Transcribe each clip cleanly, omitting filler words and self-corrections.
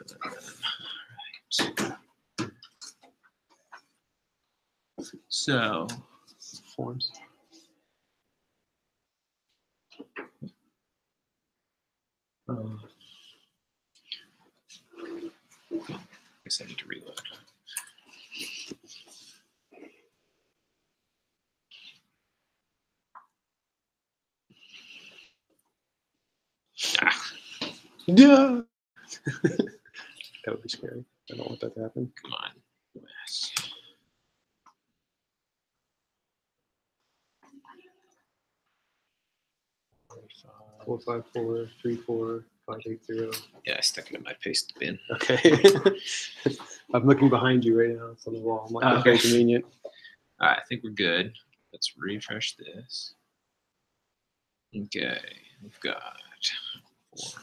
Right. So, Forms. I guess I need to reload. Yeah. That would be scary. I don't want that to happen. Come on. Yes. Four, 5, 4, 3, 4, 5, 8, 0. Yeah, I stuck it in my paste bin. Okay. I'm looking behind you right now. It's on the wall. I'm like, Okay. very convenient. All right, I think we're good. Let's refresh this. Okay, we've got forms.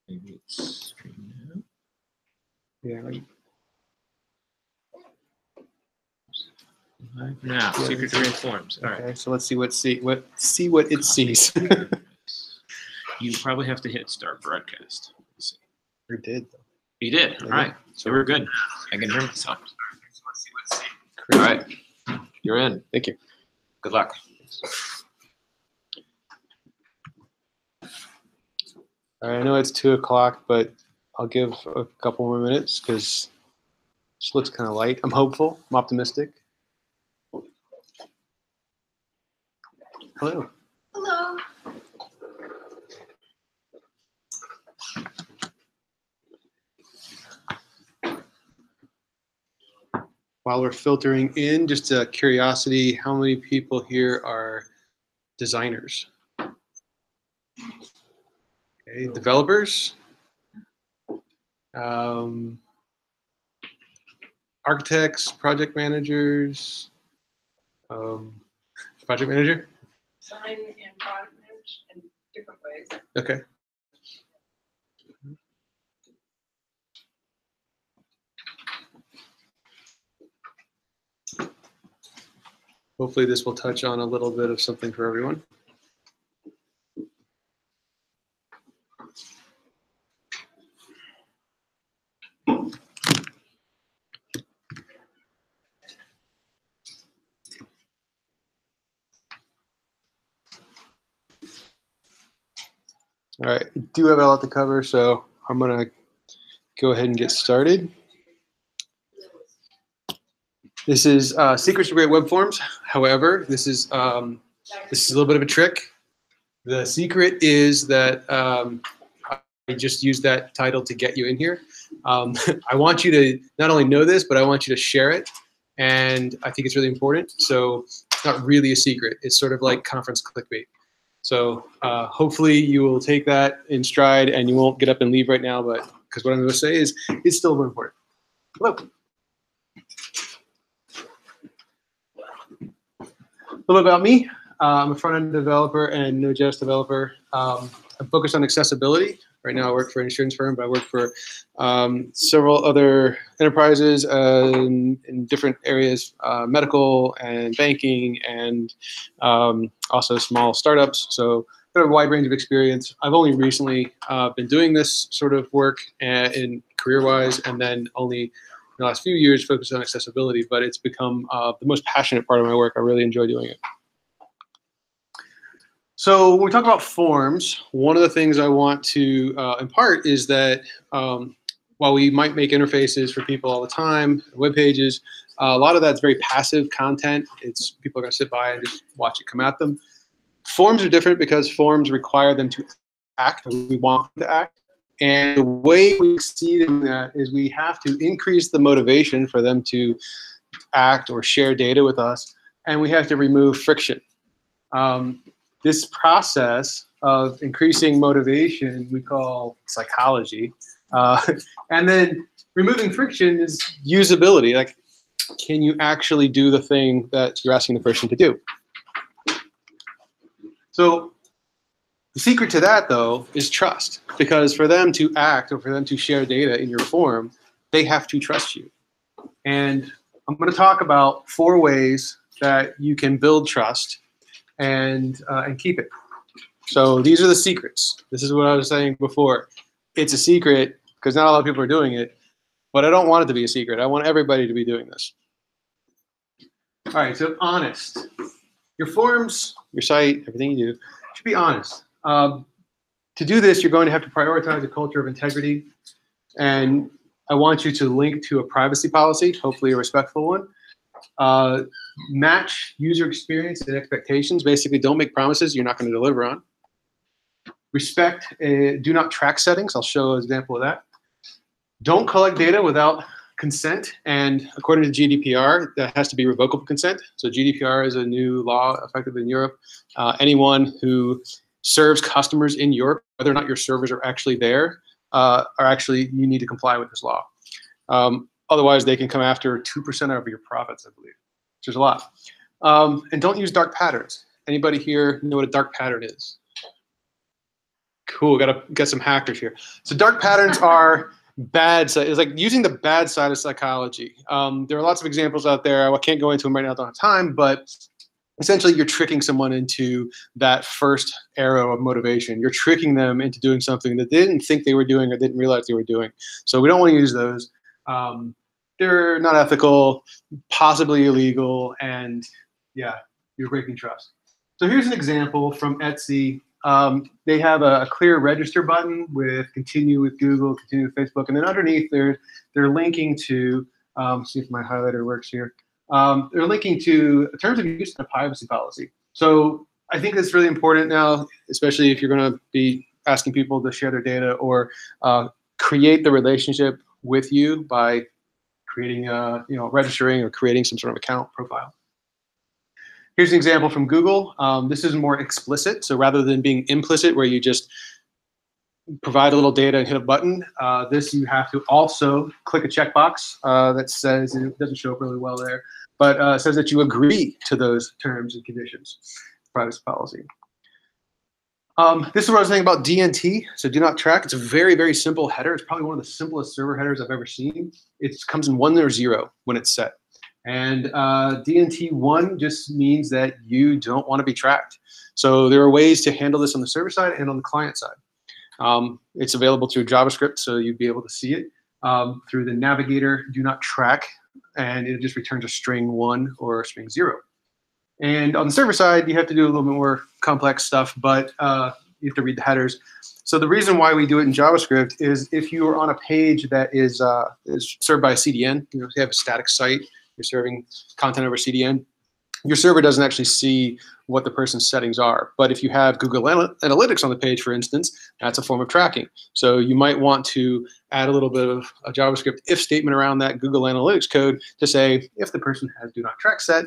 Maybe it's screen now. Yeah. Now, secret to forms. All right. Okay, so let's see what it sees. You probably have to hit start broadcast. Let's see. We did. You did. All right. So we're good. I can hear myself. Crazy. All right. You're in. Thank you. Good luck. All right, I know it's 2 o'clock, but I'll give a couple more minutes because it looks kind of light. I'm hopeful. I'm optimistic. Hello. Hello. While we're filtering in, just a curiosity, how many people here are designers? Okay, developers? Architects, project managers? Project manager? Design and product manage in different ways. Okay. Hopefully this will touch on a little bit of something for everyone. All right, I do have a lot to cover, so I'm gonna go ahead and get started. This is secrets to great web forms. However, this is a little bit of a trick. The secret is that I just used that title to get you in here. I want you to not only know this, but I want you to share it. And I think it's really important. So it's not really a secret. It's sort of like conference clickbait. So hopefully you will take that in stride and you won't get up and leave right now, but because what I'm going to say is it's still important. Hello. A little bit about me. I'm a front-end developer and Node.js developer. I'm focused on accessibility. Right now I work for an insurance firm, but I work for several other enterprises in different areas, medical and banking and also small startups. So I have a wide range of experience. I've only recently been doing this sort of work in career-wise, and then only in the last few years focused on accessibility, but it's become the most passionate part of my work. I really enjoy doing it. So when we talk about forms, one of the things I want to impart is that while we might make interfaces for people all the time, web pages, a lot of that's very passive content. It's people are going to sit by and just watch it come at them. Forms are different because forms require them to act, or we want them to act. And the way we succeed in that is we have to increase the motivation for them to act or share data with us, and we have to remove friction. This process of increasing motivation we call psychology. And then removing friction is usability. Like, can you actually do the thing that you're asking the person to do? So the secret to that, though, is trust. Because for them to act or for them to share data in your form, they have to trust you. And I'm going to talk about 4 ways that you can build trust and keep it. So these are the secrets. This is what I was saying before. It's a secret because not a lot of people are doing it, but I don't want it to be a secret. I want everybody to be doing this. All right, so honest. Your forms, your site, everything you do should be honest. To do this, you're going to have to prioritize a culture of integrity, and I want you to link to a privacy policy, hopefully a respectful one. Match user experience and expectations. Basically, don't make promises you're not going to deliver on. Respect do not track settings. I'll show an example of that. Don't collect data without consent, and according to GDPR, that has to be revocable consent. So GDPR is a new law effective in Europe. Anyone who serves customers in Europe, whether or not your servers are actually there, you need to comply with this law. Otherwise, they can come after 2% of your profits, I believe, which is a lot. And don't use dark patterns. Anybody here know what a dark pattern is? Cool, got some hackers here. So dark patterns are bad side. It's like using the bad side of psychology. There are lots of examples out there. I can't go into them right now, I don't have time, but essentially you're tricking someone into that first arrow of motivation. You're tricking them into doing something that they didn't think they were doing or didn't realize they were doing. So we don't want to use those. They're not ethical, possibly illegal, and yeah, you're breaking trust. So here's an example from Etsy. They have a clear register button with continue with Google, continue with Facebook, and then underneath they're linking to, see if my highlighter works here. They're linking to terms of use and a privacy policy. So I think that's really important now, especially if you're going to be asking people to share their data or create the relationship with you by creating, registering or creating some sort of account profile. Here's an example from Google. This is more explicit. So rather than being implicit, where you just provide a little data and hit a button, this you have to also click a checkbox that says, and it doesn't show up really well there, but says that you agree to those terms and conditions, privacy policy. This is what I was saying about DNT, so do not track. It's a very, very simple header. It's probably one of the simplest server headers I've ever seen. It comes in 1 or 0 when it's set. And DNT1 just means that you don't want to be tracked. So there are ways to handle this on the server side and on the client side. It's available through JavaScript, so you'd be able to see it. Through the navigator, do not track, and it just returns a string 1 or a string 0. And on the server side, you have to do a little bit more complex stuff, but you have to read the headers. So the reason why we do it in JavaScript is if you are on a page that is served by a CDN, you have a static site, you're serving content over CDN, your server doesn't actually see what the person's settings are. But if you have Google Analytics on the page, for instance, that's a form of tracking. So you might want to add a little bit of a JavaScript if statement around that Google Analytics code to say, if the person has do not track set,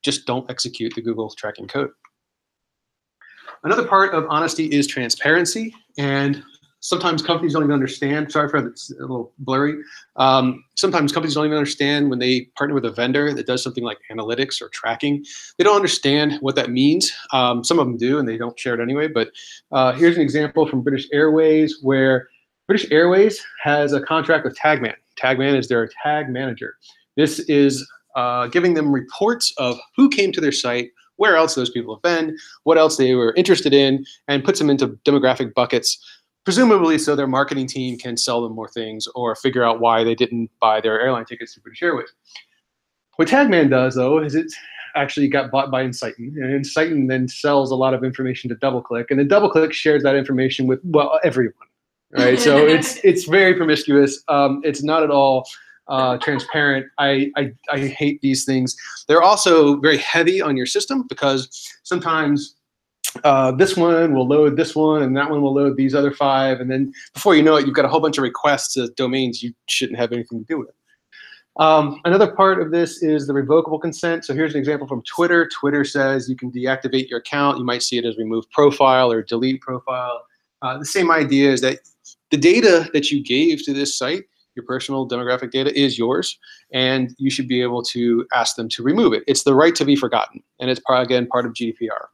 just don't execute the Google tracking code. Another part of honesty is transparency, and sometimes companies don't even understand. Sorry for that, it's a little blurry. Sometimes companies don't even understand when they partner with a vendor that does something like analytics or tracking. They don't understand what that means. Some of them do, and they don't share it anyway. But here's an example from British Airways, where British Airways has a contract with Tagman. Tagman is their tag manager. This is giving them reports of who came to their site, where else those people have been, what else they were interested in, and puts them into demographic buckets, presumably so their marketing team can sell them more things or figure out why they didn't buy their airline tickets to British Airways. What Tagman does, though, is it actually got bought by Inciton, and Inciton then sells a lot of information to DoubleClick, and then DoubleClick shares that information with, well, everyone, right? So it's very promiscuous. It's not at all transparent. I hate these things. They're also very heavy on your system because sometimes this one will load this one and that one will load these other 5, and then before you know it, you've got a whole bunch of requests to domains you shouldn't have anything to do with. Another part of this is the revocable consent. So here's an example from Twitter. Twitter says you can deactivate your account. You might see it as remove profile or delete profile. The same idea is that the data that you gave to this site, your personal demographic data, is yours, and you should be able to ask them to remove it. It's the right to be forgotten, and it's, again, part of GDPR.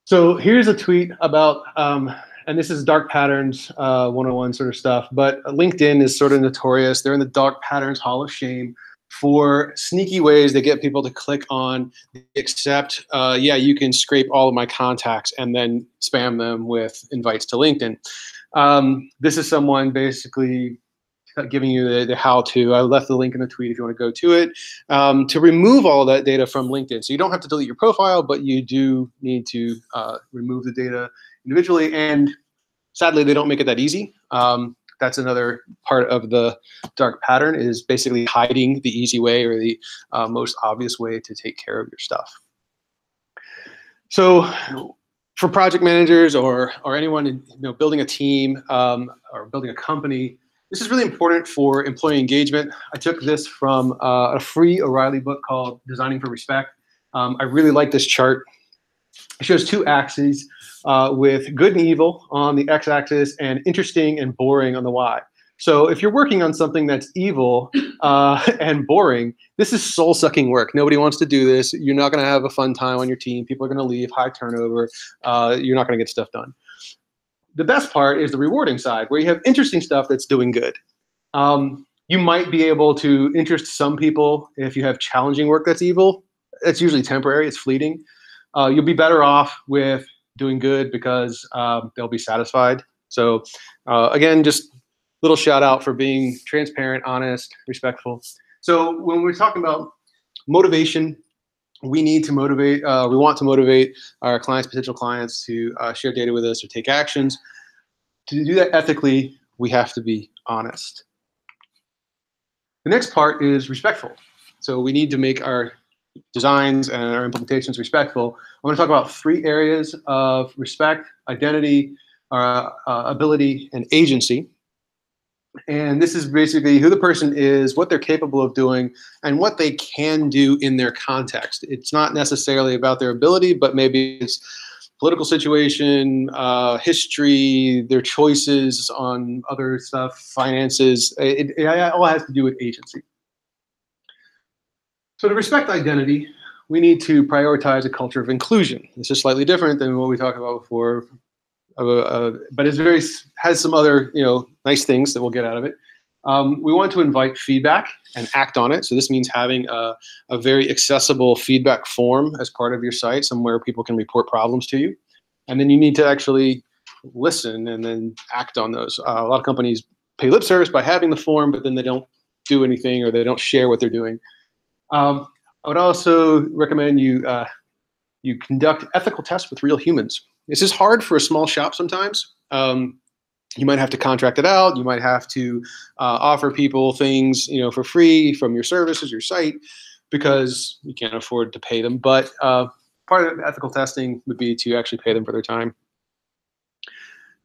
So here's a tweet about, and this is dark patterns 101 sort of stuff, but LinkedIn is sort of notorious. They're in the dark patterns hall of shame. for sneaky ways to get people to click on accept. Yeah, you can scrape all of my contacts and then spam them with invites to LinkedIn. This is someone basically giving you the how-to. I left the link in the tweet if you want to go to it, to remove all of that data from LinkedIn. So you don't have to delete your profile, but you do need to remove the data individually. And sadly, they don't make it that easy. That's another part of the dark pattern, is basically hiding the easy way or the most obvious way to take care of your stuff. So for project managers or anyone building a team or building a company, this is really important for employee engagement. I took this from a free O'Reilly book called Designing for Respect. I really like this chart. It shows two axes with good and evil on the x-axis and interesting and boring on the y. So if you're working on something that's evil and boring, this is soul-sucking work. Nobody wants to do this. You're not going to have a fun time on your team. People are going to leave, high turnover. You're not going to get stuff done. The best part is the rewarding side, where you have interesting stuff that's doing good. You might be able to interest some people if you have challenging work that's evil. It's usually temporary. It's fleeting. You'll be better off with doing good because they'll be satisfied. So again, just little shout out for being transparent, honest, respectful. So when we're talking about motivation, we need to motivate, we want to motivate our clients, potential clients, to share data with us or take actions. To do that ethically, we have to be honest. The next part is respectful. So we need to make our designs and our implementations respectful. I'm going to talk about 3 areas of respect: identity, ability, and agency. And this is basically who the person is, what they're capable of doing, and what they can do in their context. It's not necessarily about their ability, but maybe it's political situation, history, their choices on other stuff, finances. It all has to do with agency. So to respect identity, we need to prioritize a culture of inclusion. This is slightly different than what we talked about before, but it's has some other nice things that we'll get out of it. We want to invite feedback and act on it. So this means having a very accessible feedback form as part of your site, somewhere people can report problems to you. And then you need to actually listen and then act on those. A lot of companies pay lip service by having the form, but then they don't do anything or they don't share what they're doing. I would also recommend you conduct ethical tests with real humans. This is hard for a small shop sometimes. You might have to contract it out. You might have to offer people things for free from your services, your site, because you can't afford to pay them. But part of ethical testing would be to actually pay them for their time.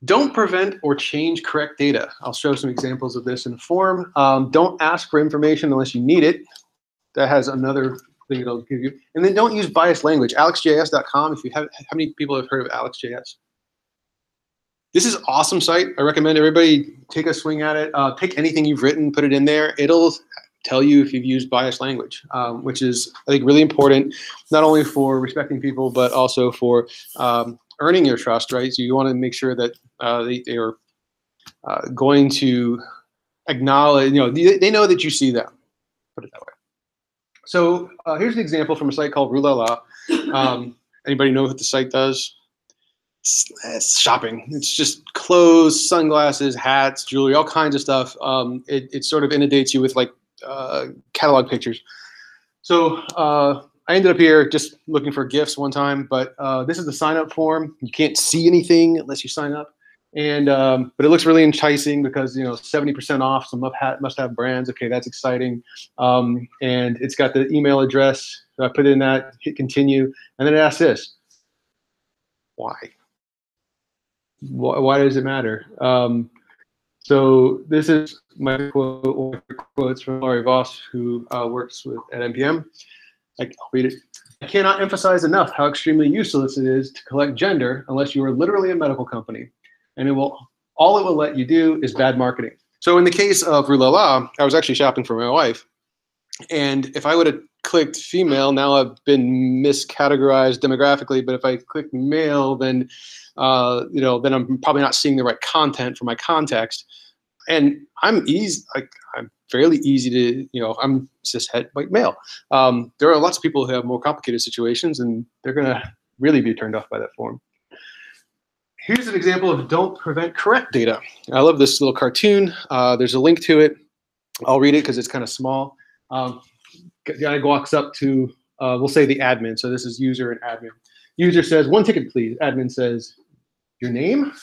Don't prevent or change correct data. I'll show some examples of this in the form. Don't ask for information unless you need it. That has another thing it'll give you. And then don't use biased language. AlexJS.com, if you have, how many people have heard of AlexJS? This is an awesome site. I recommend everybody take a swing at it. Take anything you've written, put it in there. It'll tell you if you've used biased language, which is, I think, really important, not only for respecting people, but also for earning your trust, right? So you want to make sure that they are going to acknowledge, they know that you see them, put it that way. So here's an example from a site called Roulala. Anybody know what the site does? It's shopping. It's just clothes, sunglasses, hats, jewelry, all kinds of stuff. It sort of inundates you with like catalog pictures. So I ended up here just looking for gifts one time, but this is the sign up form. You can't see anything unless you sign up. And but it looks really enticing because 70% off, some must-have brands. Okay, that's exciting. And it's got the email address. So I put in that, hit continue, and then it asks this: why? Why does it matter? So this is my quotes from Laurie Voss, who works at NPM. I'll read it. I cannot emphasize enough how extremely useless it is to collect gender unless you are literally a medical company. And all it will let you do is bad marketing. So in the case of Roulala, I was actually shopping for my wife. And if I would have clicked female, now I've been miscategorized demographically. But if I click male, then then I'm probably not seeing the right content for my context. And I'm fairly easy to, I'm cishet white male. There are lots of people who have more complicated situations, and they're going to really be turned off by that form. Here's an example of don't prevent correct data. I love this little cartoon. There's a link to it. I'll read it because it's kind of small. Guy walks up to, we'll say the admin. So this is user and admin. User says, 1 ticket, please. Admin says, your name?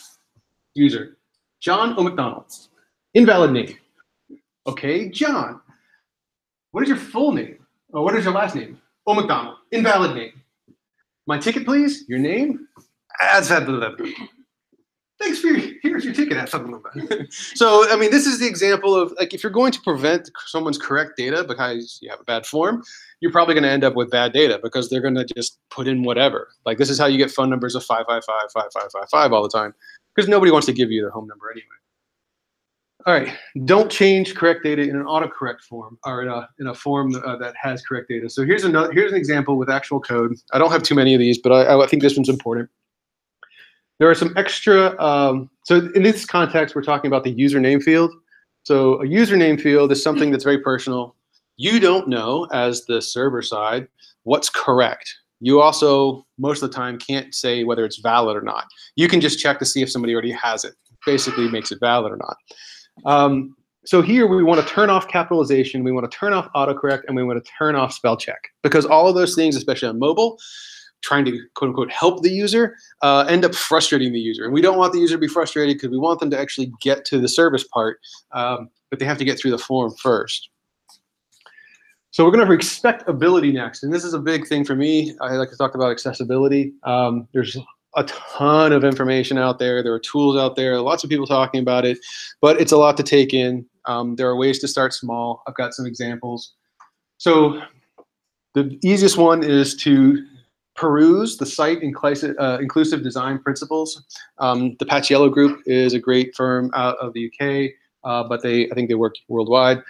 User, John O'McDonald. Invalid name. Okay, John. What is your full name? Or what is your last name? O'McDonald. Invalid name. My ticket, please. Your name? Thanks for here's your ticket. So, I mean, this is the example of, like, if you're going to prevent someone's correct data because you have a bad form, you're probably going to end up with bad data because they're going to just put in whatever. Like, this is how you get phone numbers of 555-5555 all the time, because nobody wants to give you their home number anyway. All right, don't change correct data in an autocorrect form or in a form that has correct data. So here's an example with actual code. I don't have too many of these, but I think this one's important. There are some extra, so in this context, we're talking about the username field. So a username field is something that's very personal. You don't know, as the server side, what's correct. You also, most of the time, can't say whether it's valid or not. You can just check to see if somebody already has it. Basically makes it valid or not. So here we want to turn off capitalization, we want to turn off autocorrect, and we want to turn off spell check. Because all of those things, especially on mobile, trying to quote unquote help the user, end up frustrating the user. And we don't want the user to be frustrated because we want them to actually get to the service part, but they have to get through the form first. So we're going to expect ability next. And this is a big thing for me. I like to talk about accessibility. There's a ton of information out there. There are tools out there, lots of people talking about it, but it's a lot to take in. There are ways to start small. I've got some examples. So the easiest one is to peruse the site inclusive design principles. The Patch Yellow Group is a great firm out of the UK, but I think they work worldwide.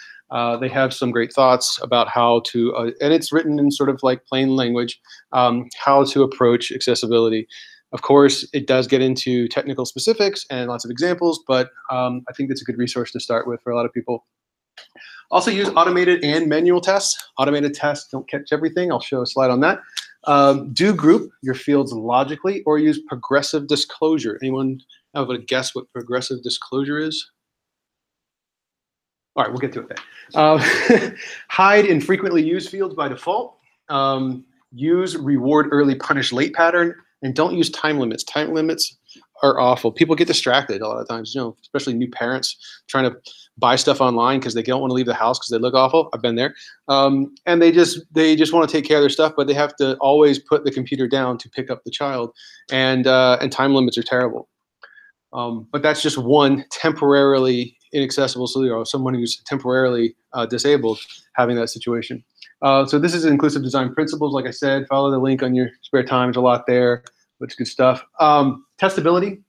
They have some great thoughts about how to, and it's written in sort of like plain language, how to approach accessibility. Of course, it does get into technical specifics and lots of examples, but I think that's a good resource to start with for a lot of people. Also use automated and manual tests. Automated tests don't catch everything. I'll show a slide on that. Do group your fields logically or use progressive disclosure. Anyone have a guess what progressive disclosure is? All right, we'll get to it then. Hide infrequently used fields by default. Use reward early, punish late pattern, and don't use time limits. Time limits are awful. People get distracted a lot of times, especially new parents trying to buy stuff online because they don't want to leave the house because they look awful. I've been there. And they just want to take care of their stuff, but they have to always put the computer down to pick up the child. And time limits are terrible. But that's just one temporarily inaccessible solution, someone who's temporarily disabled having that situation. So this is inclusive design principles. Like I said, follow the link on your spare time. There's a lot there. That's good stuff. Testability.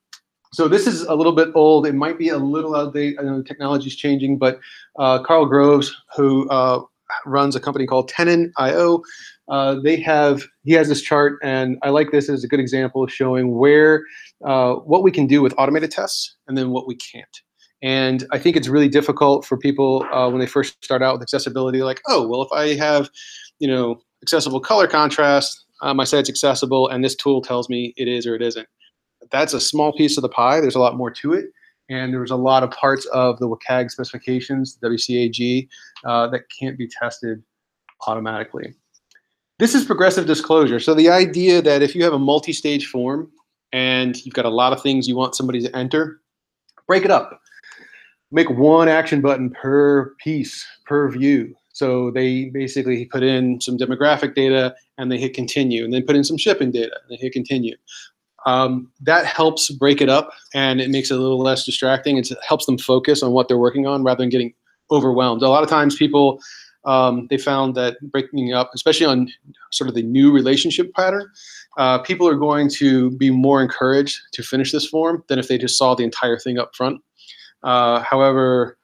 So this is a little bit old. It might be a little outdated. I know the technology is changing, but Carl Groves, who runs a company called Tenon.io, he has this chart, and I like this as a good example of showing what we can do with automated tests and then what we can't. And I think it's really difficult for people when they first start out with accessibility, like, oh, well, if I have, accessible color contrast, my site's accessible, and this tool tells me it is or it isn't. That's a small piece of the pie. There's a lot more to it. And there's a lot of parts of the WCAG specifications, WCAG, that can't be tested automatically. This is progressive disclosure. So the idea that if you have a multi-stage form and you've got a lot of things you want somebody to enter, break it up. Make one action button per piece, per view. So they basically put in some demographic data and they hit continue, and then put in some shipping data and they hit continue. That helps break it up, and it makes it a little less distracting. It helps them focus on what they're working on rather than getting overwhelmed. A lot of times people, they found that breaking up, especially on sort of the new relationship pattern, people are going to be more encouraged to finish this form than if they just saw the entire thing up front. However,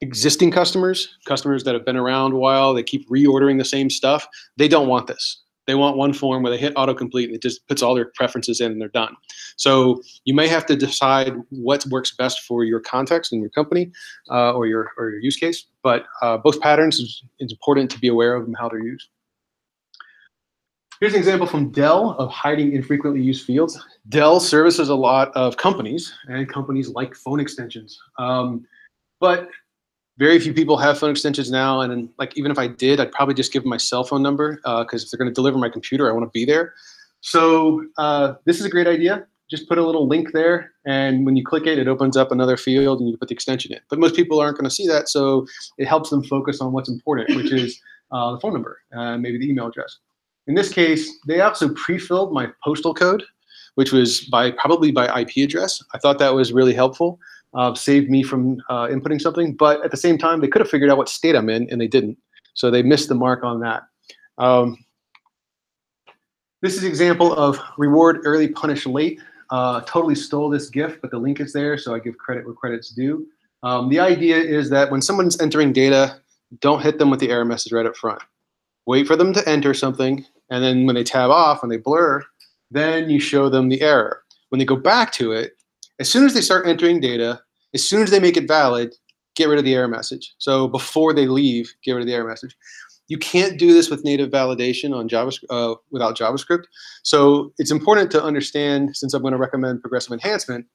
existing customers that have been around a while, they keep reordering the same stuff, they don't want this. They want one form where they hit autocomplete and it just puts all their preferences in and they're done. So you may have to decide what works best for your context and your company or your use case. But both patterns is important to be aware of and how they're used. Here's an example from Dell of hiding infrequently used fields. Dell services a lot of companies, and companies like phone extensions. But very few people have phone extensions now, and like even if I did, I'd probably just give them my cell phone number because if they're going to deliver my computer, I want to be there. So this is a great idea. Just put a little link there, and when you click it, it opens up another field, and you put the extension in. But most people aren't going to see that, so it helps them focus on what's important, which is the phone number, maybe the email address. In this case, they also pre-filled my postal code, which was probably by IP address. I thought that was really helpful. Saved me from inputting something, but at the same time, they could have figured out what state I'm in, and they didn't. So they missed the mark on that. This is an example of reward early, punish late. Totally stole this GIF, but the link is there, so I give credit where credit's due. The idea is that when someone's entering data, don't hit them with the error message right up front. Wait for them to enter something, and then when they tab off, when they blur, then you show them the error. When they go back to it, as soon as they start entering data, as soon as they make it valid, get rid of the error message. So before they leave, get rid of the error message. You can't do this with native validation on JavaScript without JavaScript. So it's important to understand, since I'm going to recommend progressive enhancement,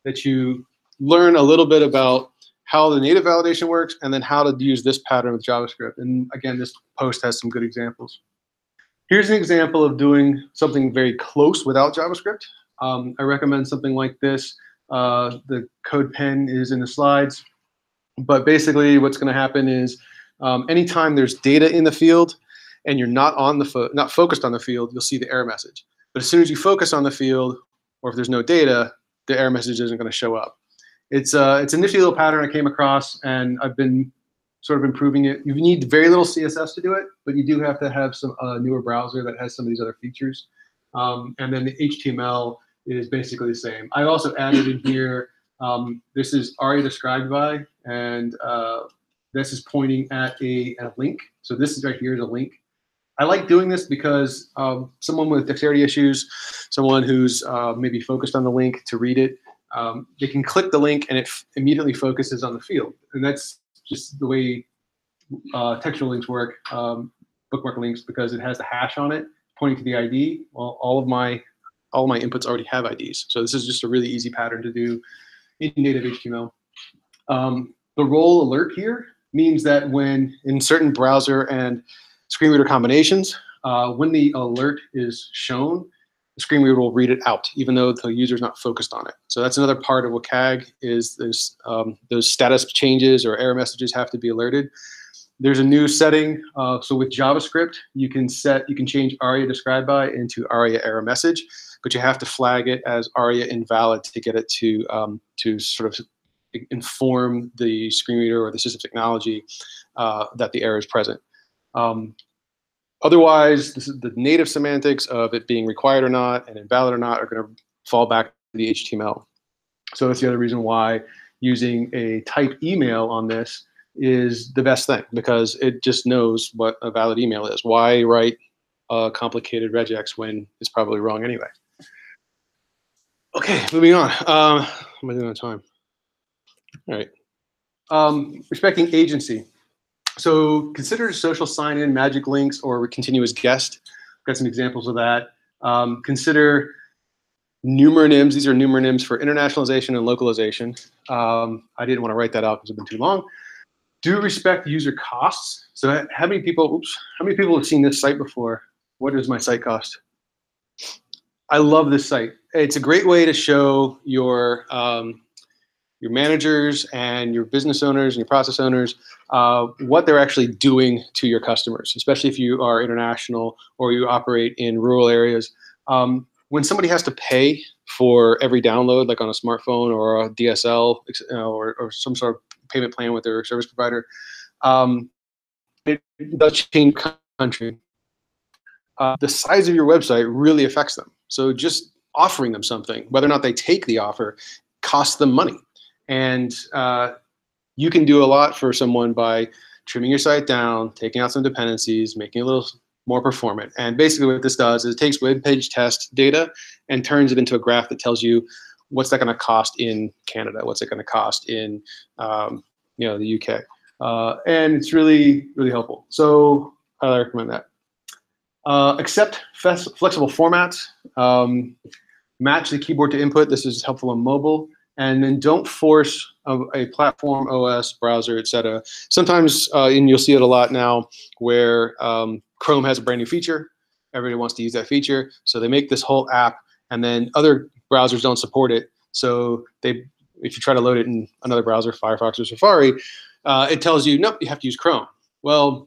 that you learn a little bit about how the native validation works and then how to use this pattern with JavaScript. And again, this post has some good examples. Here's an example of doing something very close without JavaScript. I recommend something like this. The code pen is in the slides. But basically what's going to happen is anytime there's data in the field and you're not focused on the field, you'll see the error message. But as soon as you focus on the field, or if there's no data, the error message isn't going to show up. It's a nifty little pattern I came across, and I've been sort of improving it. You need very little CSS to do it, but you do have to have some newer browser that has some of these other features. And then the HTML is basically the same. I also added in here, this is ARIA described by, and this is pointing at a link. So this is right here is a link. I like doing this because someone with dexterity issues, someone who's maybe focused on the link to read it, they can click the link and it immediately focuses on the field. And that's just the way textual links work, bookmark links, because it has the hash on it pointing to the ID. Well, all of my inputs already have IDs. So this is just a really easy pattern to do in native HTML. The role alert here means that when in certain browser and screen reader combinations, when the alert is shown, the screen reader will read it out, even though the user's not focused on it. So that's another part of WCAG is those status changes or error messages have to be alerted. There's a new setting. So with JavaScript, you can change ARIA described by into ARIA error message, but you have to flag it as ARIA invalid to get it to sort of inform the screen reader or the system technology that the error is present. Otherwise, this is the native semantics of it being required or not and invalid or not are going to fall back to the HTML. So that's the other reason why using a type email on this is the best thing, because it just knows what a valid email is. Why write a complicated regex when it's probably wrong anyway? Okay, moving on. How am I doing on time? All right. Respecting agency. So consider social sign-in, magic links, or continuous guest. Got some examples of that. Consider numeronyms. These are numeronyms for internationalization and localization. I didn't want to write that out because it's been too long. Do respect user costs. So how many people have seen this site before? What does my site cost? I love this site. It's a great way to show your managers and your business owners and your process owners what they're actually doing to your customers, especially if you are international or you operate in rural areas. When somebody has to pay for every download, like on a smartphone or a DSL or some sort of payment plan with their service provider, it does change country. The size of your website really affects them. So just offering them something, whether or not they take the offer, costs them money. And you can do a lot for someone by trimming your site down, taking out some dependencies, making it a little more performant. And basically what this does is it takes web page test data and turns it into a graph that tells you what's that going to cost in Canada, what's it going to cost in the UK. And it's really, really helpful. So I recommend that. Accept flexible formats. Match the keyboard to input. This is helpful on mobile. And then don't force a platform, OS, browser, etc. Sometimes, and you'll see it a lot now, where Chrome has a brand new feature. Everybody wants to use that feature. So they make this whole app, and then other browsers don't support it. So if you try to load it in another browser, Firefox or Safari, it tells you, nope, you have to use Chrome. Well,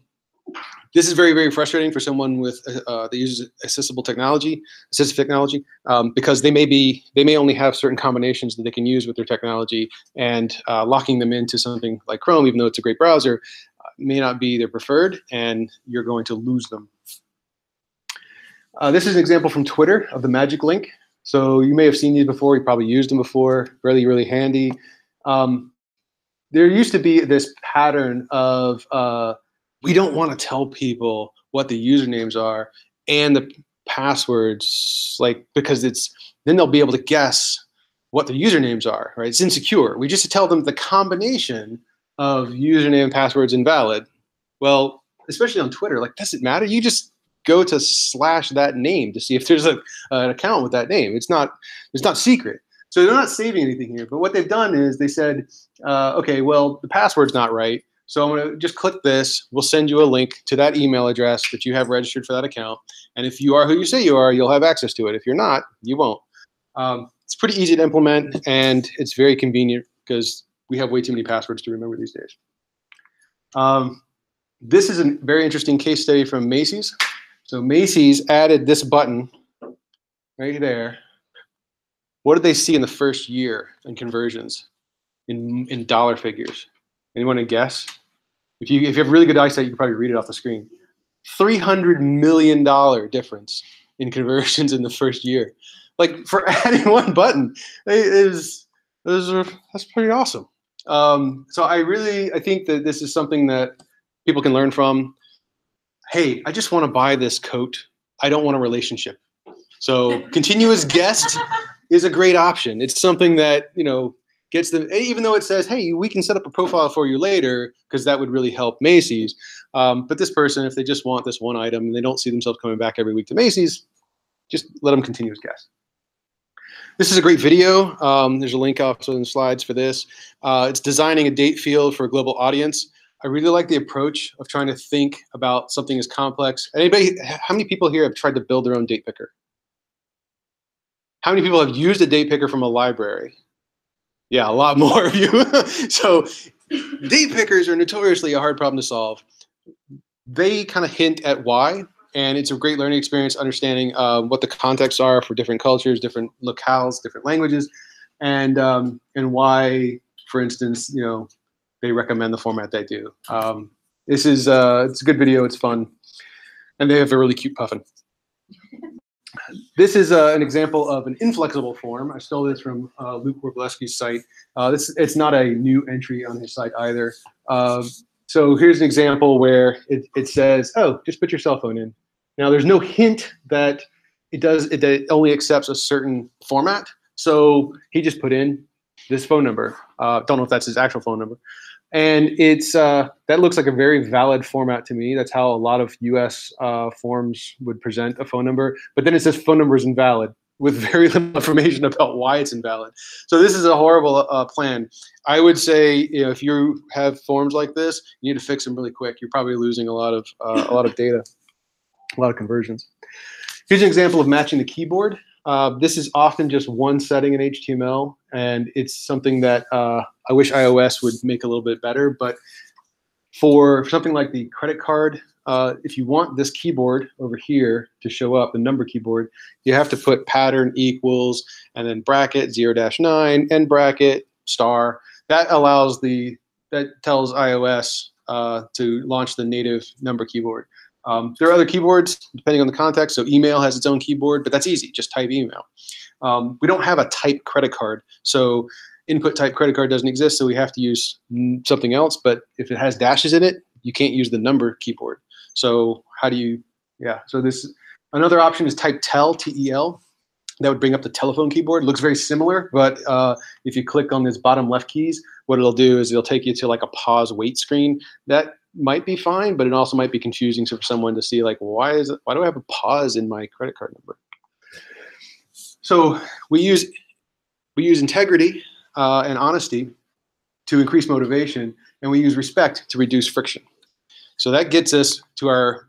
this is very, very frustrating for someone with that uses assistive technology, because they may only have certain combinations that they can use with their technology, and locking them into something like Chrome, even though it's a great browser, may not be their preferred, and you're going to lose them. This is an example from Twitter of the magic link. So you may have seen these before. You probably used them before. Really, really handy. There used to be this pattern of we don't want to tell people what the usernames are and the passwords, because then they'll be able to guess what the usernames are, right? It's insecure. We just tell them the combination of username and password's invalid. Well, especially on Twitter, does it matter? You just go to / that name to see if there's an account with that name. It's not secret. So they're not saving anything here. But what they've done is they said, okay, well, the password's not right. So I'm going to just click this. We'll send you a link to that email address that you have registered for that account. And if you are who you say you are, you'll have access to it. If you're not, you won't. It's pretty easy to implement, and it's very convenient because we have way too many passwords to remember these days. This is a very interesting case study from Macy's. So Macy's added this button right there. What did they see in the first year in conversions, in dollar figures? Anyone to guess? If you have really good eyesight, you can probably read it off the screen. $300 million difference in conversions in the first year. For adding one button, that's pretty awesome. So I think that this is something that people can learn from. Hey, I just want to buy this coat. I don't want a relationship. So continuous guest is a great option. It's something that, gets them, even though it says, hey, we can set up a profile for you later, because that would really help Macy's. But this person, if they just want this one item and they don't see themselves coming back every week to Macy's, just let them continue as guests. This is a great video. There's a link also in the slides for this. It's designing a date field for a global audience. I really like the approach of trying to think about something as complex. How many people here have tried to build their own date picker? How many people have used a date picker from a library? Yeah, a lot more of you. So date pickers are notoriously a hard problem to solve. They kind of hint at why, and it's a great learning experience understanding what the contexts are for different cultures, different locales, different languages, and why, for instance, they recommend the format they do. It's a good video. It's fun, and they have a really cute puffin. This is an example of an inflexible form. I stole this from Luke Wroblewski's site. It's not a new entry on his site either. So here's an example where it says, oh, just put your cell phone in. Now there's no hint that it only accepts a certain format. So he just put in this phone number. Don't know if that's his actual phone number. And that looks like a very valid format to me. That's how a lot of US forms would present a phone number. But then it says phone number is invalid with very little information about why it's invalid. So this is a horrible plan. I would say, if you have forms like this, you need to fix them really quick. You're probably losing a lot of data, a lot of conversions. Here's an example of matching the keyboard. This is often just one setting in HTML, and it's something that I wish iOS would make a little bit better. But for something like the credit card, if you want this keyboard over here to show up, the number keyboard, you have to put pattern equals and then bracket 0-9 and bracket star. That tells iOS to launch the native number keyboard. There are other keyboards depending on the context. So email has its own keyboard, but that's easy. Just type email. We don't have a type credit card. So input type credit card doesn't exist. So we have to use something else. But if it has dashes in it, you can't use the number keyboard. So how do you Yeah, so another option is type tel, T-E-L. That would bring up the telephone keyboard. It looks very similar, but if you click on this bottom left keys, what it'll do is it'll take you to like a pause wait screen. That might be fine, but it also might be confusing for someone to see like, why do I have a pause in my credit card number? So we use integrity and honesty to increase motivation, and we use respect to reduce friction. So that gets us to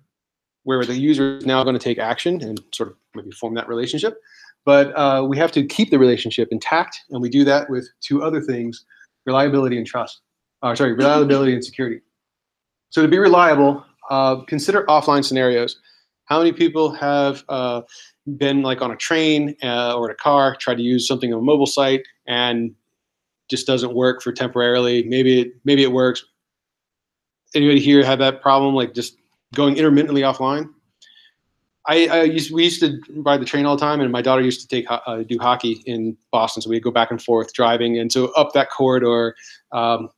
where the user is now going to take action and sort of maybe form that relationship. But we have to keep the relationship intact, and we do that with two other things: reliability and trust. Reliability and security. So to be reliable, consider offline scenarios. How many people have been like on a train or in a car, tried to use something on a mobile site, and just doesn't work for temporarily? Maybe it works. Anybody here had that problem, like just going intermittently offline? We used to ride the train all the time, and my daughter used to do hockey in Boston, so we'd go back and forth driving, and so up that corridor,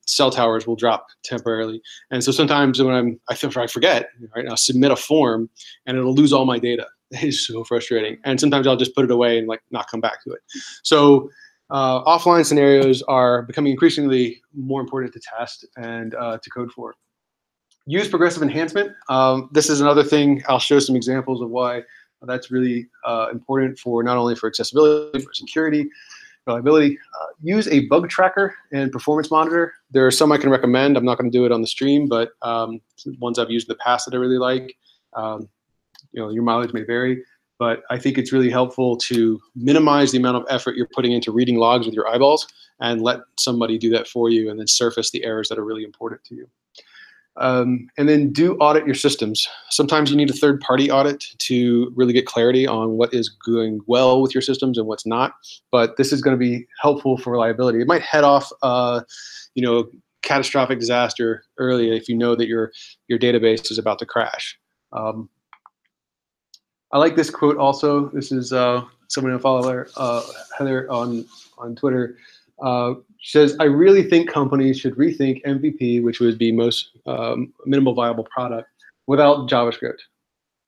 cell towers will drop temporarily, and so sometimes when I forget, right, I'll submit a form, and it'll lose all my data. It is so frustrating, and sometimes I'll just put it away and like not come back to it. So offline scenarios are becoming increasingly more important to test and to code for. Use progressive enhancement. This is another thing. I'll show some examples of why that's really important for not only for accessibility, for security, reliability. Use a bug tracker and performance monitor. There are some I can recommend. I'm not going to do it on the stream, but ones I've used in the past that I really like. Your mileage may vary, but I think it's really helpful to minimize the amount of effort you're putting into reading logs with your eyeballs and let somebody do that for you, and then surface the errors that are really important to you. And then do audit your systems. Sometimes you need a third-party audit to really get clarity on what is going well with your systems and what's not. But this is going to be helpful for reliability. It might head off, catastrophic disaster early if you know that your database is about to crash. I like this quote also. This is someone I follow, Heather on Twitter. She says, "I really think companies should rethink MVP, which would be most minimal viable product, without JavaScript.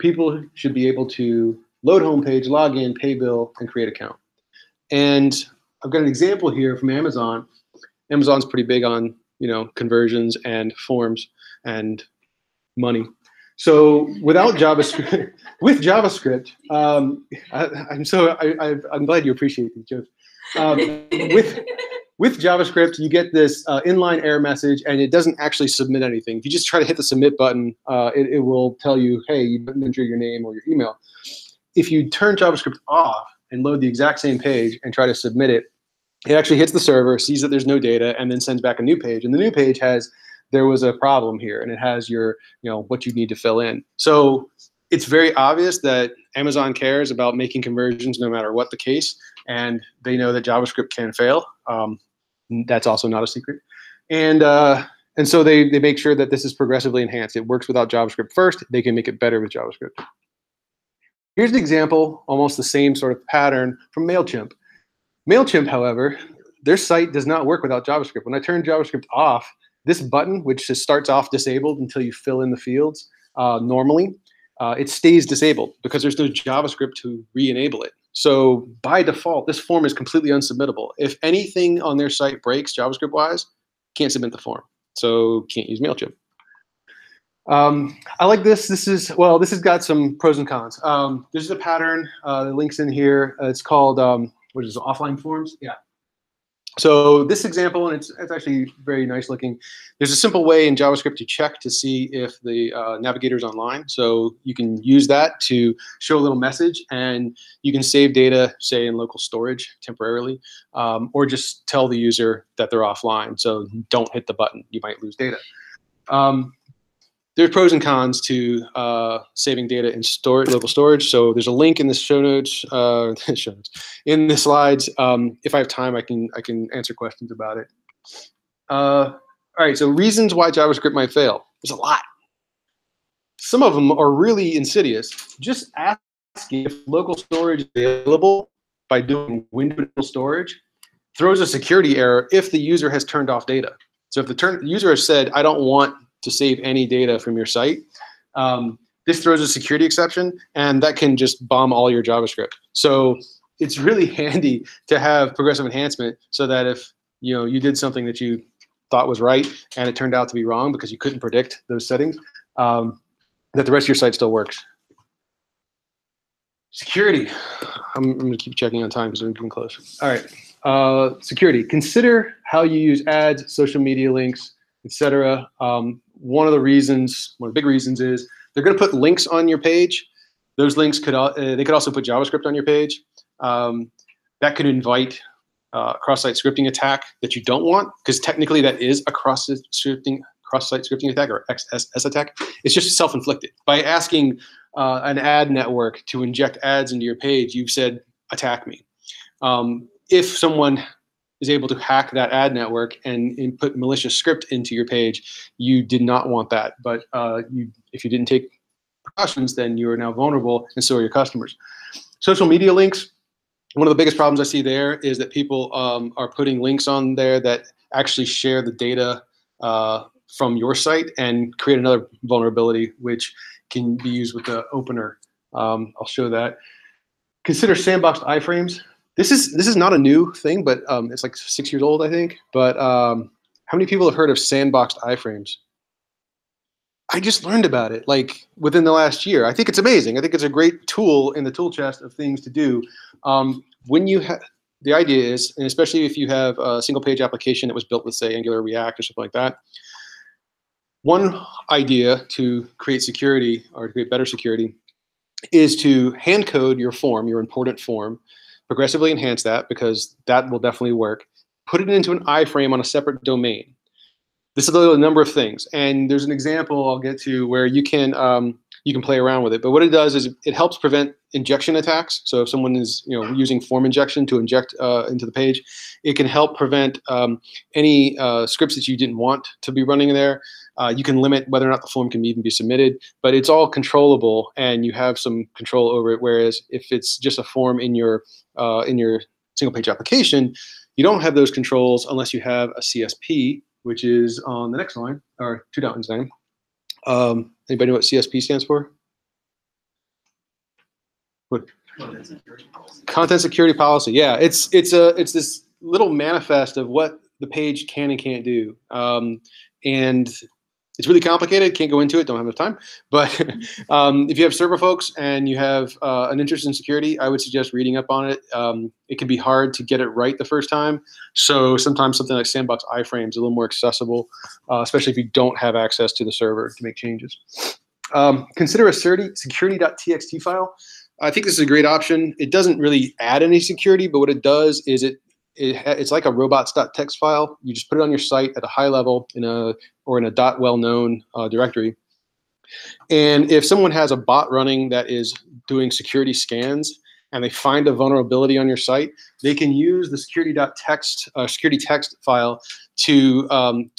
People should be able to load homepage, log in, pay bill, and create account." And I've got an example here from Amazon. Amazon's pretty big on conversions and forms and money. So without JavaScript, with JavaScript, I'm glad you appreciate these jokes. With JavaScript, you get this inline error message, and it doesn't actually submit anything. If you just try to hit the submit button, it will tell you, hey, you didn't enter your name or your email. If you turn JavaScript off and load the exact same page and try to submit it, it actually hits the server, sees that there's no data, and then sends back a new page. And the new page has, there was a problem here, and it has your, what you need to fill in. So it's very obvious that Amazon cares about making conversions no matter what the case, and they know that JavaScript can fail. That's also not a secret. And so they make sure that this is progressively enhanced. It works without JavaScript first. They can make it better with JavaScript. Here's an example, almost the same sort of pattern from MailChimp. MailChimp, however, their site does not work without JavaScript. When I turn JavaScript off, this button, which just starts off disabled until you fill in the fields normally, it stays disabled because there's no JavaScript to re-enable it. So by default, this form is completely unsubmittable. If anything on their site breaks JavaScript-wise, can't submit the form. So can't use MailChimp. I like this. This has got some pros and cons. This is a pattern. The link's in here. It's called, what is it, offline forms? Yeah. So this example, and it's actually very nice looking. There's a simple way in JavaScript to check to see if the navigator is online. So you can use that to show a little message, and you can save data, say, in local storage temporarily, or just tell the user that they're offline. So don't hit the button. You might lose data. There's pros and cons to saving data in local storage. So there's a link in the show notes, in the slides. If I have time, I can answer questions about it. All right, so reasons why JavaScript might fail. There's a lot. Some of them are really insidious. Just asking if local storage is available by doing window storage throws a security error if the user has turned off data. So if the user has said, I don't want to save any data from your site, this throws a security exception, and that can just bomb all your JavaScript. So it's really handy to have progressive enhancement so that if you did something that you thought was right and it turned out to be wrong because you couldn't predict those settings, that the rest of your site still works. Security. I'm going to keep checking on time because we're getting close. All right. Security. Consider how you use ads, social media links, etc. One of the big reasons is they're going to put links on your page. Those links they could also put JavaScript on your page. That could invite cross-site scripting attack that you don't want, because technically that is a cross-site scripting attack or XSS attack. It's just self-inflicted. By asking an ad network to inject ads into your page, you've said, attack me. If someone is able to hack that ad network and put malicious script into your page, you did not want that. But if you didn't take precautions, then you are now vulnerable, and so are your customers. Social media links. One of the biggest problems I see there is that people are putting links on there that actually share the data from your site and create another vulnerability, which can be used with the opener. I'll show that. Consider sandboxed iframes. This is not a new thing, but it's like 6 years old, I think. But how many people have heard of sandboxed iframes? I just learned about it like within the last year. I think it's amazing. I think it's a great tool in the tool chest of things to do. When you have, the idea is, and especially if you have a single page application that was built with, say, Angular, React, or something like that, one idea to create security or to create better security is to hand code your form, your important form, progressively enhance that, because that will definitely work. Put it into an iframe on a separate domain. This is a number of things, and there's an example I'll get to where you can play around with it. But what it does is it helps prevent injection attacks. So if someone is using form injection to inject into the page, it can help prevent any scripts that you didn't want to be running there. You can limit whether or not the form can even be submitted, but it's all controllable, and you have some control over it. Whereas if it's just a form in your single page application, you don't have those controls unless you have a CSP, which is on the next line, or 2 lines down. Anybody know what CSP stands for? What? Content security policy. Yeah, it's this little manifest of what the page can and can't do, and it's really complicated. Can't go into it. Don't have enough time. But if you have server folks and you have an interest in security, I would suggest reading up on it. It can be hard to get it right the first time. So sometimes something like Sandbox iframes is a little more accessible, especially if you don't have access to the server to make changes. Consider a security.txt file. I think this is a great option. It doesn't really add any security, but what it does is it's like a robots.txt file. You just put it on your site at a high level in a .well-known directory. And if someone has a bot running that is doing security scans and they find a vulnerability on your site, they can use the security.txt security text file to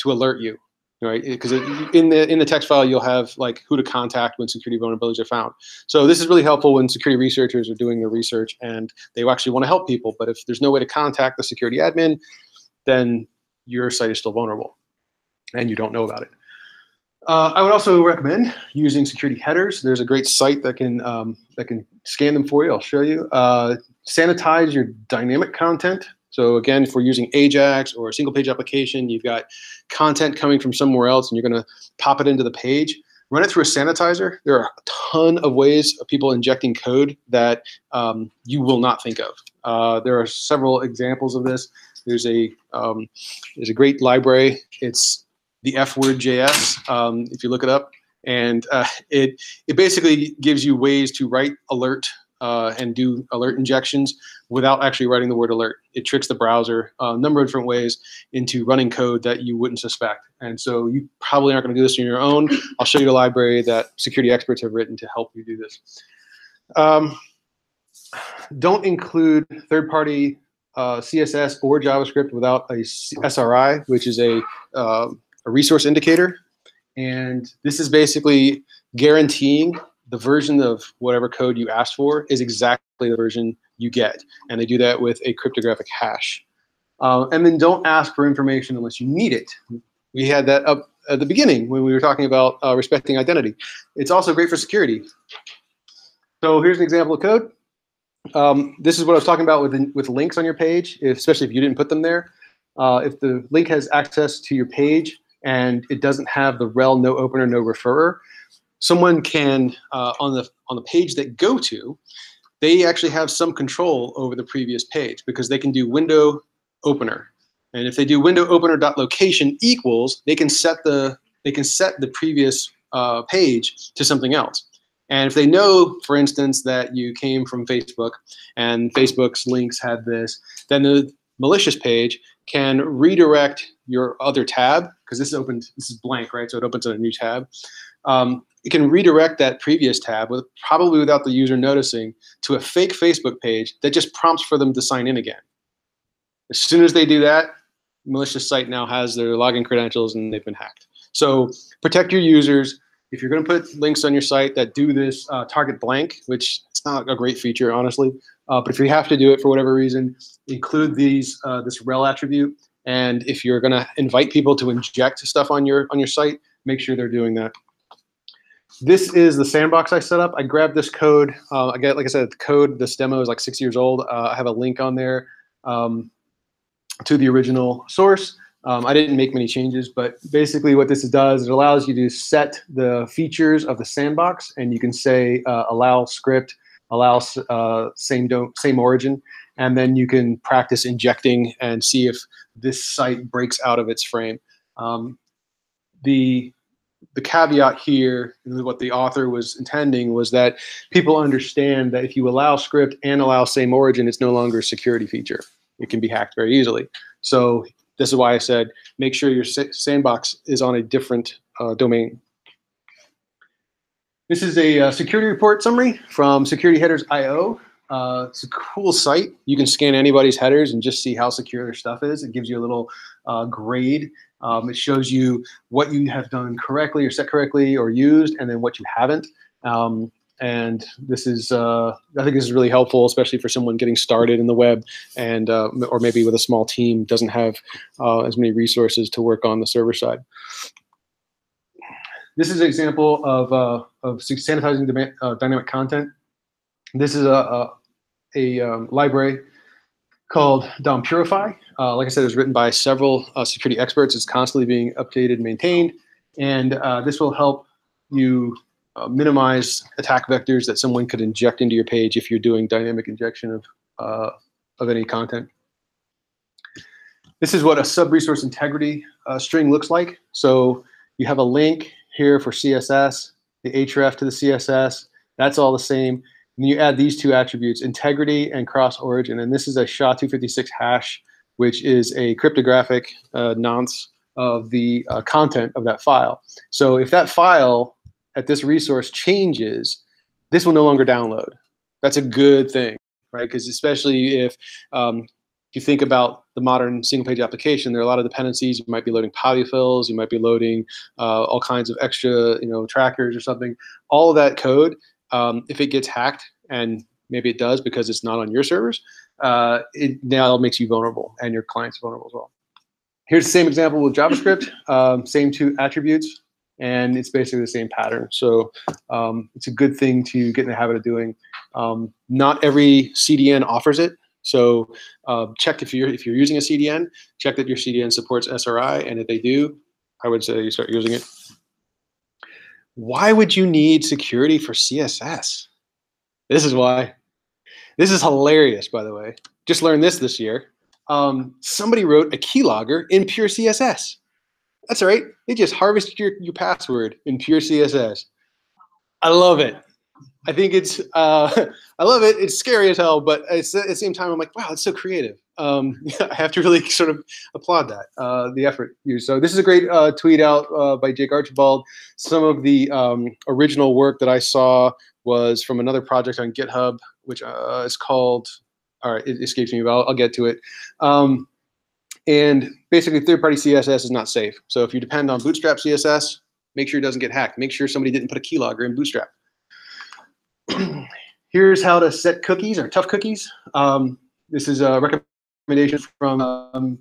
alert you, right? Because in the text file you'll have like who to contact when security vulnerabilities are found. So this is really helpful when security researchers are doing their research and they actually want to help people. But if there's no way to contact the security admin, then your site is still vulnerable and you don't know about it. I would also recommend using security headers. There's a great site that can scan them for you. I'll show you. Sanitize your dynamic content. So again, if we're using Ajax or a single page application, you've got content coming from somewhere else and you're going to pop it into the page. Run it through a sanitizer. There are a ton of ways of people injecting code that you will not think of. There are several examples of this. There's a great library. It's the F-word JS, if you look it up, and it basically gives you ways to write alert and do alert injections without actually writing the word alert. It tricks the browser a number of different ways into running code that you wouldn't suspect. And so you probably aren't going to do this on your own. I'll show you a library that security experts have written to help you do this. Don't include third-party CSS or JavaScript without a SRI, which is a resource indicator. And this is basically guaranteeing the version of whatever code you asked for is exactly the version you get. And they do that with a cryptographic hash. And then don't ask for information unless you need it. We had that up at the beginning when we were talking about respecting identity. It's also great for security. So here's an example of code. This is what I was talking about with links on your page, especially if you didn't put them there. If the link has access to your page and it doesn't have the rel no opener no referrer, someone can on the page that go to, they actually have some control over the previous page because they can do window opener. And if they do window opener dot location equals, they can set the previous page to something else. And if they know, for instance, that you came from Facebook and Facebook's links had this, then the malicious page can redirect your other tab, because this is blank, right? So it opens in a new tab. It can redirect that previous tab, probably without the user noticing, to a fake Facebook page that just prompts for them to sign in again. As soon as they do that, the malicious site now has their login credentials and they've been hacked. So protect your users. If you're going to put links on your site that do this target blank, which it's not a great feature, honestly, but if you have to do it for whatever reason, include this rel attribute. And if you're going to invite people to inject stuff on your site, make sure they're doing that. This is the sandbox I set up. I grabbed this code. Like I said, this demo is like 6 years old. I have a link on there to the original source. I didn't make many changes, but basically what this does, it allows you to set the features of the sandbox, and you can say allow script, allow same origin, and then you can practice injecting and see if this site breaks out of its frame. The caveat here, what the author was intending, was that people understand that if you allow script and allow same origin, it's no longer a security feature. It can be hacked very easily. So this is why I said make sure your sandbox is on a different domain. This is a security report summary from securityheaders.io. It's a cool site. You can scan anybody's headers and just see how secure their stuff is. It gives you a little grade. It shows you what you have done correctly or set correctly or used, and then what you haven't. And this is, I think this is really helpful, especially for someone getting started in the web and, or maybe with a small team, doesn't have as many resources to work on the server side. This is an example of sanitizing dynamic content. This is a library called DOM Purify. Like I said, it was written by several security experts. It's constantly being updated and maintained. And this will help you minimize attack vectors that someone could inject into your page if you're doing dynamic injection of any content. This is what a sub-resource integrity string looks like. So you have a link here for CSS, the href to the CSS. That's all the same. And you add these two attributes, integrity and cross-origin. And this is a SHA-256 hash, which is a cryptographic nonce of the content of that file. So if that file at this resource changes, this will no longer download. That's a good thing, right? Because especially if you think about the modern single-page application, there are a lot of dependencies. You might be loading polyfills. You might be loading all kinds of extra, trackers or something. All of that code, if it gets hacked, and maybe it does because it's not on your servers, it now makes you vulnerable and your client's vulnerable as well. Here's the same example with JavaScript, same two attributes, and it's basically the same pattern. So it's a good thing to get in the habit of doing. Not every CDN offers it. So check if you're using a CDN, check that your CDN supports SRI, and if they do, I would say you start using it. Why would you need security for CSS? This is why. This is hilarious, by the way. Just learned this year. Somebody wrote a keylogger in pure CSS. That's all right. They just harvested your password in pure CSS. I love it. I think it's, I love it. It's scary as hell, but at the same time, I'm like, wow, it's so creative. I have to really sort of applaud that, the effort used. So this is a great tweet out by Jake Archibald. Some of the original work that I saw was from another project on GitHub, which is called, all right, it escapes me, but I'll get to it. And basically, third-party CSS is not safe. So if you depend on Bootstrap CSS, make sure it doesn't get hacked. Make sure somebody didn't put a keylogger in Bootstrap. Here's how to set cookies or tough cookies. This is a recommendation from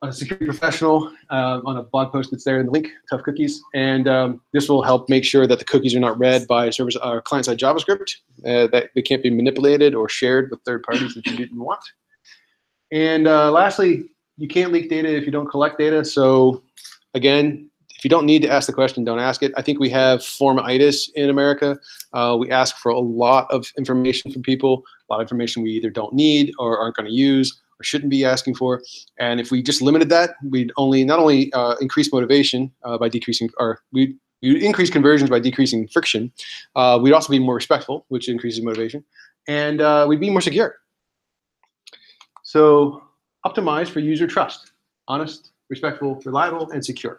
a security professional on a blog post that's there in the link, Tough Cookies, and this will help make sure that the cookies are not read by service client-side JavaScript, that they can't be manipulated or shared with third parties that you didn't want. And lastly, you can't leak data if you don't collect data. So again, if you don't need to ask the question, don't ask it. I think we have formitis in America. We ask for a lot of information from people, a lot of information we either don't need or aren't going to use or shouldn't be asking for. And if we just limited that, we'd not only increase motivation by decreasing, or we'd increase conversions by decreasing friction. We'd also be more respectful, which increases motivation, and we'd be more secure. So optimize for user trust: honest, respectful, reliable, and secure.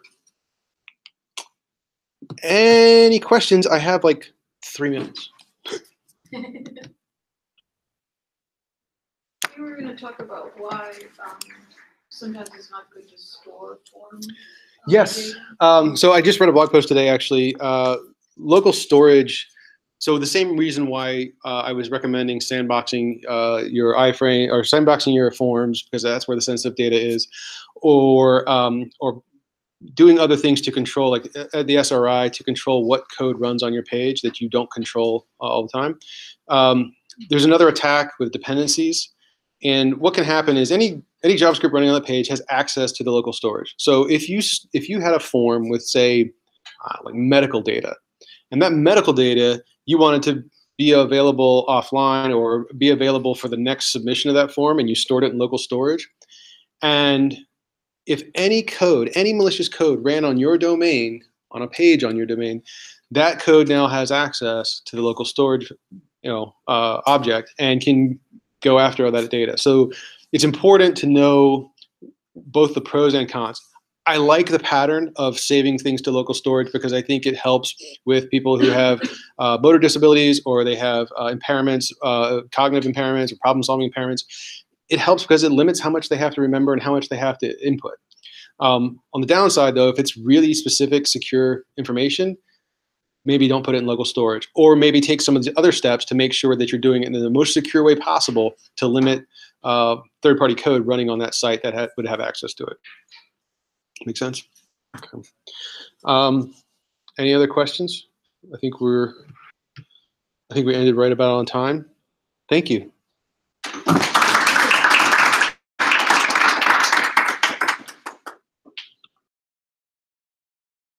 Any questions? I have like 3 minutes. You were going to talk about why sometimes it's not good to store form. Yes. Data. So I just read a blog post today, actually. Local storage. So the same reason why I was recommending sandboxing your iframe or sandboxing your forms, because that's where the sensitive data is, or doing other things to control, like the SRI, to control what code runs on your page that you don't control all the time. There's another attack with dependencies. And what can happen is any JavaScript running on the page has access to the local storage. So if you had a form with, say, like medical data, and that medical data you wanted to be available offline or be available for the next submission of that form, and you stored it in local storage, and if any code, any malicious code ran on your domain, on a page on your domain, that code now has access to the local storage, object, and can go after all that data. So it's important to know both the pros and cons. I like the pattern of saving things to local storage because I think it helps with people who have motor disabilities, or they have impairments, cognitive impairments, or problem-solving impairments. It helps because it limits how much they have to remember and how much they have to input. On the downside, though, if it's really specific, secure information, maybe don't put it in local storage, or maybe take some of the other steps to make sure that you're doing it in the most secure way possible to limit third-party code running on that site that would have access to it. Make sense? Okay. Any other questions? I think we ended right about on time. Thank you.